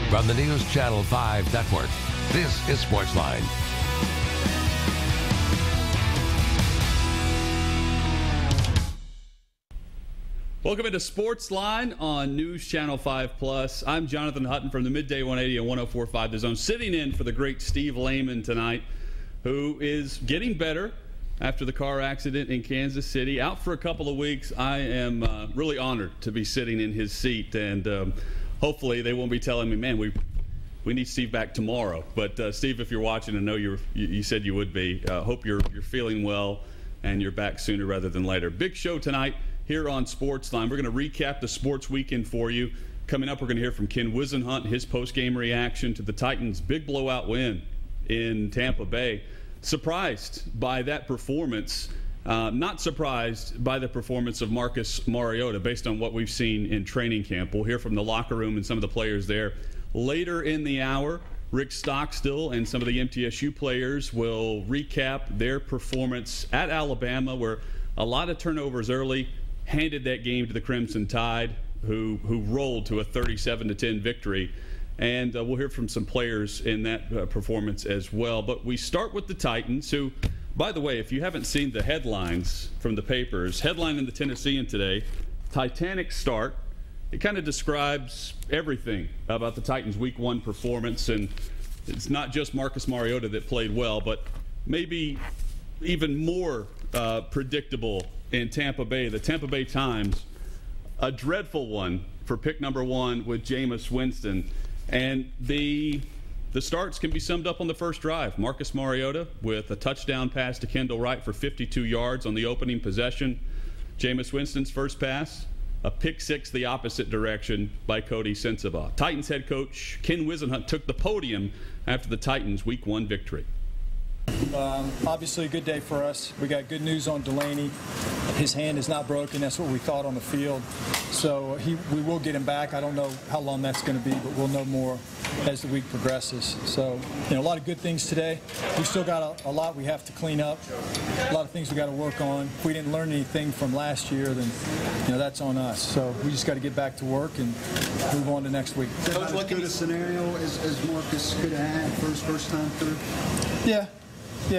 From the News Channel 5 network, this is SportsLine. Welcome into SportsLine on News Channel 5 Plus. I'm Jonathan Hutton from the Midday 180 and 104.5 The Zone, sitting in for the great Steve Lehman tonight, who is getting better after the car accident in Kansas City. Out for a couple of weeks. I am really honored to be sitting in his seat, and hopefully they won't be telling me, man, we need Steve back tomorrow. But Steve, if you're watching, I know you said you would be. Hope you're feeling well and you're back sooner rather than later. Big show tonight here on SportsLine. We're going to recap the sports weekend for you. Coming up, we're going to hear from Ken Whisenhunt, his post-game reaction to the Titans' big blowout win in Tampa Bay. Surprised by that performance. Not surprised by the performance of Marcus Mariota based on what we've seen in training camp. We'll hear from the locker room and some of the players there. Later in the hour, Rick Stockstill and some of the MTSU players will recap their performance at Alabama, where a lot of turnovers early handed that game to the Crimson Tide, who rolled to a 37-10 victory. And we'll hear from some players in that performance as well. But we start with the Titans, who, by the way, if you haven't seen the headlines from the papers, headline in the Tennessean today, Titanic start. It kind of describes everything about the Titans' Week 1 performance. And it's not just Marcus Mariota that played well, but maybe even more predictable in Tampa Bay. The Tampa Bay Times, a dreadful one for pick number 1 with Jameis Winston. And the starts can be summed up on the first drive. Marcus Mariota with a touchdown pass to Kendall Wright for 52 yards on the opening possession. Jameis Winston's first pass, a pick 6 the opposite direction by Cody Sensabaugh. Titans head coach Ken Whisenhunt took the podium after the Titans' Week 1 victory. Obviously a good day for us. We got good news on Delaney. His hand is not broken. That's what we thought on the field. So we will get him back. I don't know how long that's going to be, but we'll know more as the week progresses. So, a lot of good things today. We still got a lot we have to clean up, a lot of things we got to work on. If we didn't learn anything from last year, then, that's on us. So we just got to get back to work and move on to next week. Coach, what good a scenario as Marcus could have had first time through? Yeah,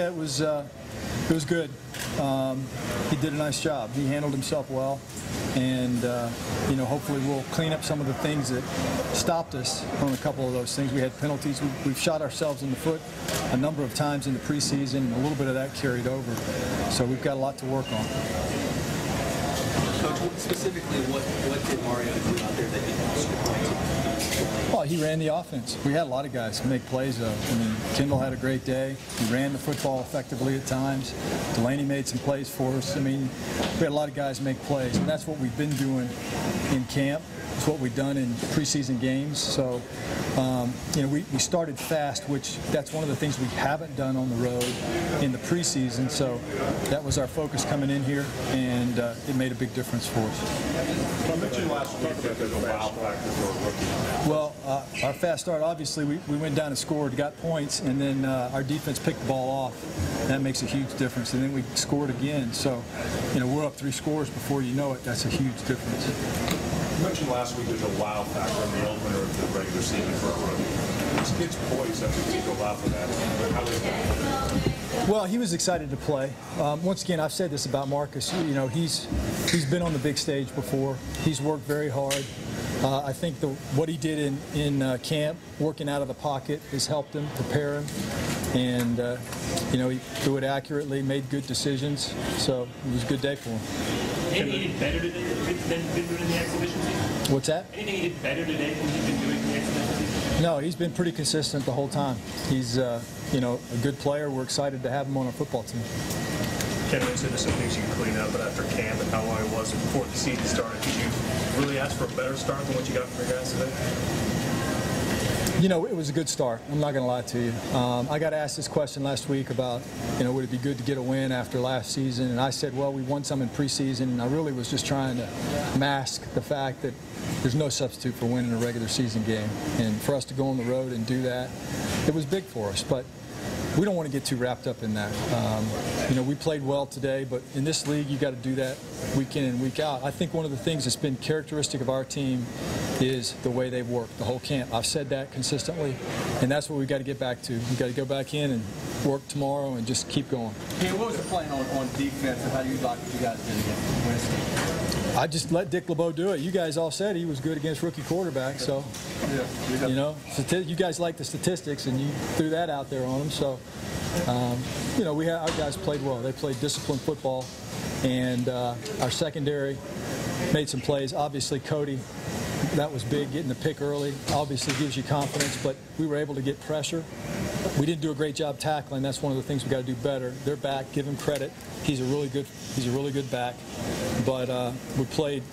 it was good. He did a nice job. He handled himself well, and hopefully we'll clean up some of the things that stopped us on a couple of those things. We had penalties. We've shot ourselves in the foot a number of times in the preseason, and a little bit of that carried over. So we've got a lot to work on. Coach, specifically, what did Mario do out there that he Well, he ran the offense. We had a lot of guys make plays, though. Kendall had a great day. He ran the football effectively at times. Delaney made some plays for us. We had a lot of guys make plays, and that's what we've been doing in camp. It's what we've done in preseason games. So, we started fast, which that's one of the things we haven't done on the road in the preseason. So that was our focus coming in here, and it made a big difference for us. I mentioned last week that there's a wow factor for a rookie. Well, our fast start, obviously, we went down and scored, got points, and then our defense picked the ball off. That makes a huge difference. And then we scored again. So, we're up 3 scores before you know it. That's a huge difference. You mentioned last week there's a wow factor in the opener of the regular season for a rookie. This kid's poised. I think people laugh at that. How is that? Well, he was excited to play. Once again, I've said this about Marcus. He's been on the big stage before. He's worked very hard. I think what he did in camp, working out of the pocket, has helped him, prepare him. And, he threw it accurately, made good decisions. So it was a good day for him. Anything he did better today than he's been doing in the exhibition season? What's that? Anything he did better today than he's been doing in the exhibition season? No, he's been pretty consistent the whole time. He's, a good player. We're excited to have him on our football team. Ken mentioned there's some things you can clean up, but after camp and how long it was before the season started, did you really ask for a better start than what you got from your guys today? It was a good start. I'm not going to lie to you. I got asked this question last week about, would it be good to get a win after last season? And I said, well, we won some in preseason, and I really was just trying to mask the fact that there's no substitute for winning a regular season game. And for us to go on the road and do that, it was big for us. But we don't want to get too wrapped up in that. We played well today, but in this league, you got to do that week in and week out. I think one of the things that's been characteristic of our team is the way they've worked the whole camp. I've said that consistently, and that's what we've got to get back to. We've got to go back in and work tomorrow and just keep going. Hey, what was the plan on defense, and how do you like what you guys did against Winston? I just let Dick LeBeau do it. You guys all said he was good against rookie quarterbacks, so, you know, you guys like the statistics, and you threw that out there on them. So, you know, our guys played well. They played disciplined football, and our secondary made some plays. Obviously, Cody, that was big, getting the pick early. Obviously gives you confidence, but we were able to get pressure. We didn't do a great job tackling. That's one of the things we got to do better. They're back. Give him credit. He's a really good back. But we played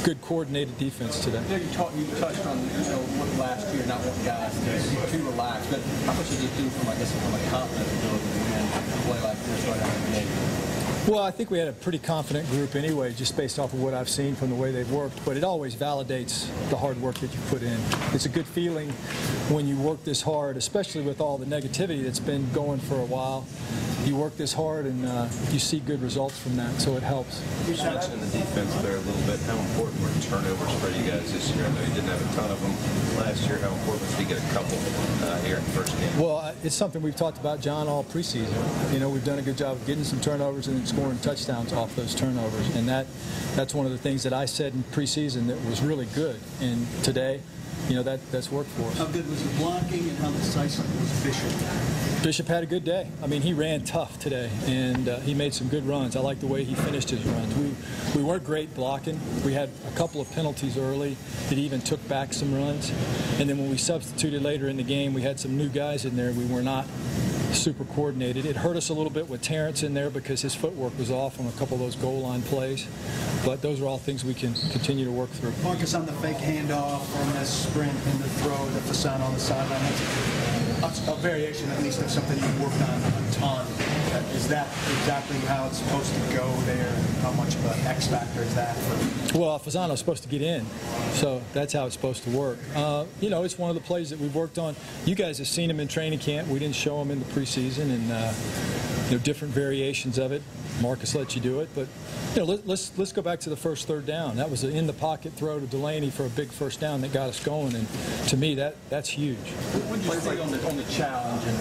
good coordinated defense today. You touched on what last year, not what guys did. Too relaxed. But how much did you do from a confidence building to play like this right out of the gate? Well, I think we had a pretty confident group anyway, just based off of what I've seen from the way they've worked. But it always validates the hard work that you put in. It's a good feeling when you work this hard, especially with all the negativity that's been going for a while. You work this hard and you see good results from that, so it helps. You mentioned the defense there a little bit. How important were turnovers for you guys this year? I know you didn't have a ton of them last year. How important was to get a couple here in the first game? Well, it's something we've talked about, John, all preseason. You know, we've done a good job of getting some turnovers and then scoring touchdowns off those turnovers. And that's one of the things that I said in preseason that was really good. And today, you know, that's worked for us. How good was the blocking and how decisive was Bishop? Bishop had a good day. I mean, he ran tough today, and he made some good runs. I like the way he finished his runs. We weren't great blocking. We had a couple of penalties early that even took back some runs. And then when we substituted later in the game, we had some new guys in there. We were not super coordinated. It hurt us a little bit with Terrence in there because his footwork was off on a couple of those goal line plays. But those are all things we can continue to work through. Marcus, on the fake handoff, on this sprint and the throw, the facade on the sideline, that's a variation at least of something you've worked on a ton. Is that exactly how it's supposed to go there? How much of an X factor is that? Well, Fasano's supposed to get in, so that's how it's supposed to work. You know, it's one of the plays that we've worked on. You guys have seen him in training camp. We didn't show him in the preseason, and you know, different variations of it. Marcus let you do it, but you know, let's go back to the first third down. That was an in-the-pocket throw to Delaney for a big first down that got us going, and to me, that's huge. What did you see on the challenge and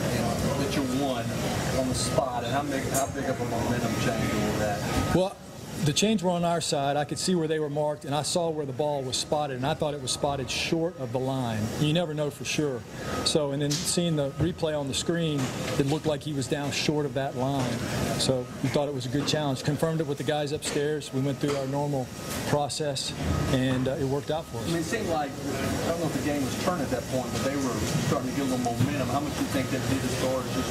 that you won on the spot, and how big of a momentum change was that? Well, the chains were on our side. I could see where they were marked, and I saw where the ball was spotted, and I thought it was spotted short of the line. You never know for sure. So, and then seeing the replay on the screen, it looked like he was down short of that line. So we thought it was a good challenge. Confirmed it with the guys upstairs. We went through our normal process, and it worked out for us. I mean, it seemed like, I don't know if the game was turned at that point, but they were starting to get a little momentum. How much do you think that did as far as just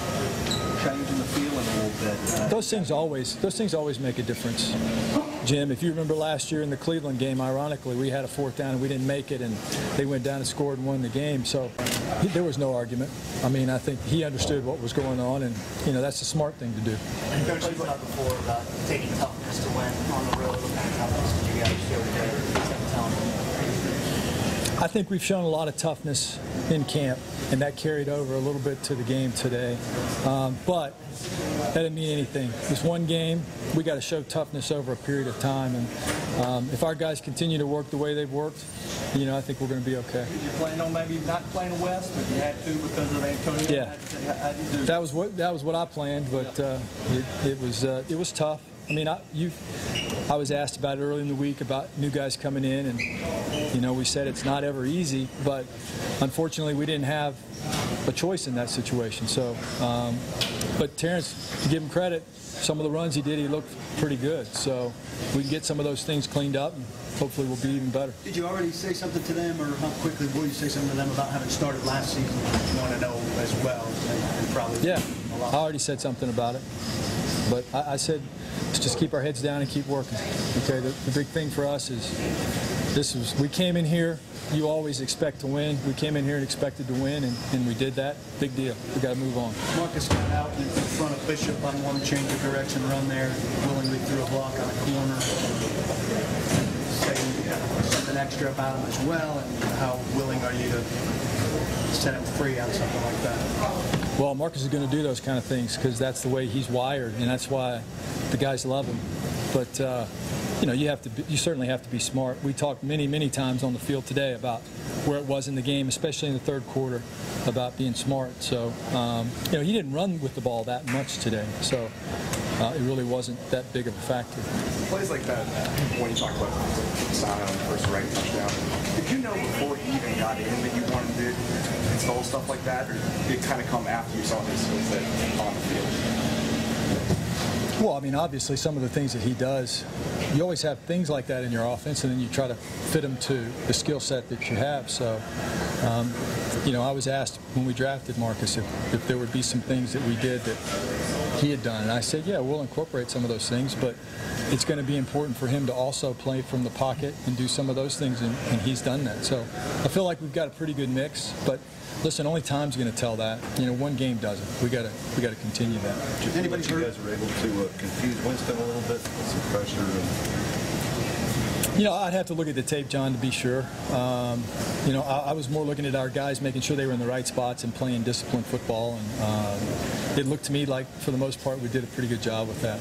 changing the feeling a little bit? Those things always make a difference. Jim, if you remember last year in the Cleveland game, ironically, we had a fourth down and we didn't make it, and they went down and scored and won the game. So there was no argument. I mean, I think he understood what was going on, and you know, that's a smart thing to do. And Coach, you talked before about taking toughness to win on the road. What kind of toughness did you guys show today? I think we've shown a lot of toughness in camp, and that carried over a little bit to the game today. But that didn't mean anything. This one game, we got to show toughness over a period of time, and if our guys continue to work the way they've worked, you know, I think we're going to be okay. Did you plan on maybe not playing West, but you had to because of Antonio? Yeah, that was what I planned, but it was tough. I mean, I was asked about it early in the week about new guys coming in, and you know, we said it's not ever easy, but unfortunately we didn't have a choice in that situation. So, but Terrence, to give him credit, some of the runs he did, he looked pretty good. So we can get some of those things cleaned up, and hopefully we'll be even better. Did you already say something to them, or how quickly will you say something to them about having started last season? You want to know as well, and probably. Yeah, I already said something about it, but I said, let's just keep our heads down and keep working. Okay, the big thing for us is we came in here, you always expect to win. We came in here and expected to win, and we did that. Big deal. We got to move on. Marcus got out in front of Bishop on one change of direction run there, willingly threw a block on a corner. Say something extra about him as well, and how willing are you to set him free on something like that? Well, Marcus is going to do those kind of things because that's the way he's wired, and that's why the guys love him. But you certainly have to be smart. We talked many times on the field today about where it was in the game, especially in the third quarter, about being smart. So, he didn't run with the ball that much today, so it really wasn't that big of a factor. Plays like that, when you talk about Sana on the first right touchdown, did you know before he even got in that you wanted to install stuff like that, or did it kind of come after you saw his skill set on the field? Well, I mean, obviously, some of the things that he does, you always have things like that in your offense, and then you try to fit them to the skill set that you have. So, I was asked when we drafted Marcus if there would be some things that we did that he had done, and I said, yeah, we'll incorporate some of those things, but it's going to be important for him to also play from the pocket and do some of those things, and he's done that. So I feel like we've got a pretty good mix, but listen, only time's going to tell that. One game doesn't. We got to continue that. Do you feel like you guys were able to confuse Winston a little bit with some pressure? I'd have to look at the tape, John, to be sure. I was more looking at our guys, making sure they were in the right spots and playing disciplined football, and it looked to me like, for the most part, we did a pretty good job with that.